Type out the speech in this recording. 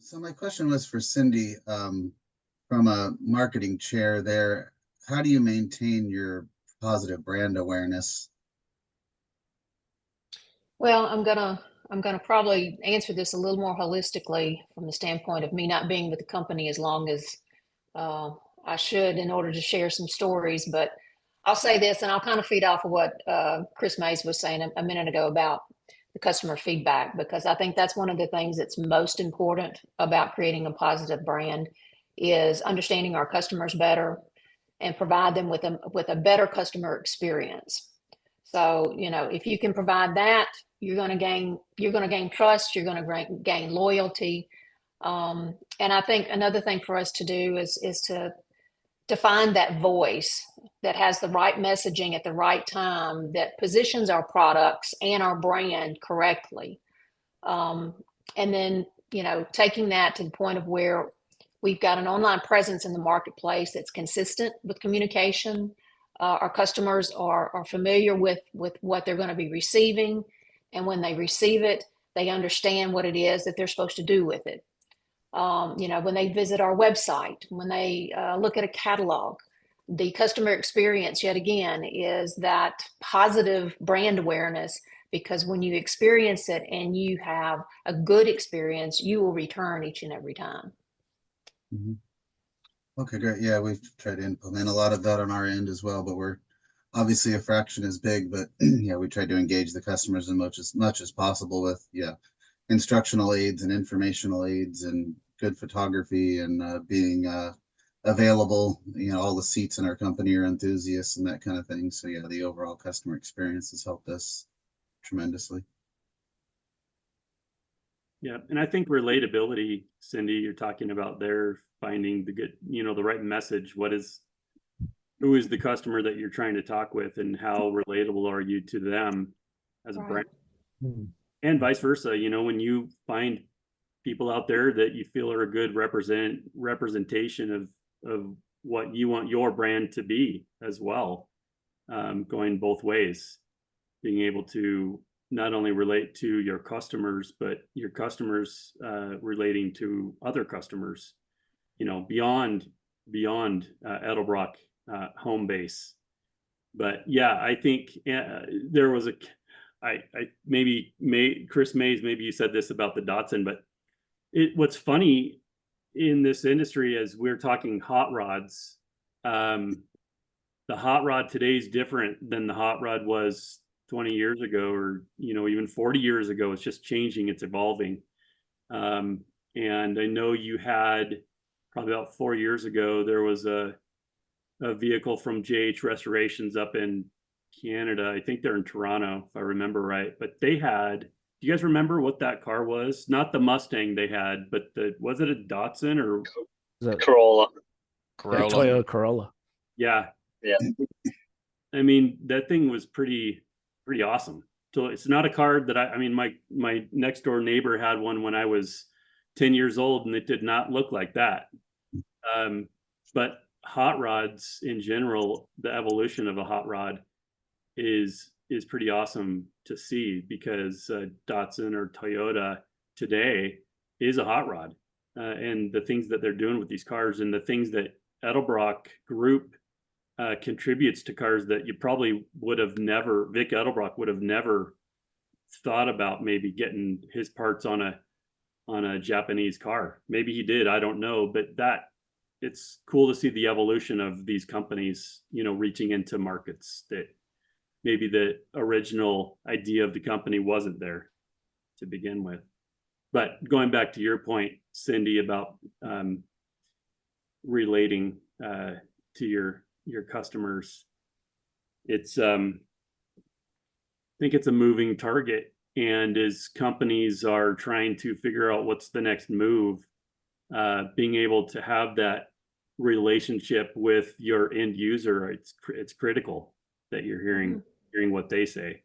So my question was for Cindy, from a marketing chair there, how do you maintain your positive brand awareness? Well, I'm gonna probably answer this a little more holistically from the standpoint of me not being with the company as long as uh, I should in order to share some stories. But I'll say this, and I'll kind of feed off of what Chris Mays was saying a minute ago about the customer feedback, because I think that's one of the things that's most important about creating a positive brand is understanding our customers better and provide them with a better customer experience. So, if you can provide that, you're going to gain trust, you're going to gain loyalty. And I think another thing for us to do is to find that voice that has the right messaging at the right time that positions our products and our brand correctly. Um, and then, taking that to the point of where we've got an online presence in the marketplace that's consistent with communication. Our customers are familiar with what they're going to be receiving. And when they receive it, they understand what it is that they're supposed to do with it. When they visit our website, when they look at a catalog, the customer experience, yet again, is that positive brand awareness, because when you experience it and you have a good experience, you will return each and every time. Mhm. Okay, great. Yeah, we've tried to implement a lot of that on our end as well, but we're obviously a fraction is big, but yeah, we tried to engage the customers as much as possible with instructional aids and informational aids and good photography and being available. All the seats in our company are enthusiasts and that kind of thing. So yeah, the overall customer experience has helped us tremendously. Yeah, and I think relatability, Cindy, you're talking about there, finding the good, the right message. Who is the customer that you're trying to talk with, and how relatable are you to them as a brand? Mhm. And vice versa. When you find people out there that you feel are a good representation of what you want your brand to be as well, going both ways, being able to not only relate to your customers, but your customers relating to other customers, beyond Edelbrock home base. But yeah, I think there was I maybe Chris Mays, maybe you said this about the Datsun, but what's funny in this industry as we're talking hot rods, the hot rod today is different than the hot rod was 20 years ago, or even 40 years ago. It's just changing, it's evolving. And I know you had probably about 4 years ago, there was a vehicle from JH Restorations up in Canada. I think they're in Toronto, if I remember right. But they had, do you guys remember what that car was? Not the Mustang they had, but was it a Datsun or Corolla? Toyota Corolla. Yeah. Yeah. I mean, that thing was pretty awesome. So it's not a car that I mean, my next door neighbor had one when I was 10 years old, and it did not look like that. But hot rods in general, the evolution of a hot rod is pretty awesome to see, because Datsun or Toyota today is a hot rod, and the things that they're doing with these cars, and the things that Edelbrock Group contributes to cars that you probably would have never, Vic Edelbrock would have never thought about maybe getting his parts on a Japanese car. Maybe he did, I don't know, but it's cool to see the evolution of these companies, reaching into markets that maybe the original idea of the company wasn't there to begin with. But going back to your point, Cindy, about relating to your customers, it's I think it's a moving target, and as companies are trying to figure out what's the next move, being able to have that relationship with your end user, it's critical that you're hearing what they say.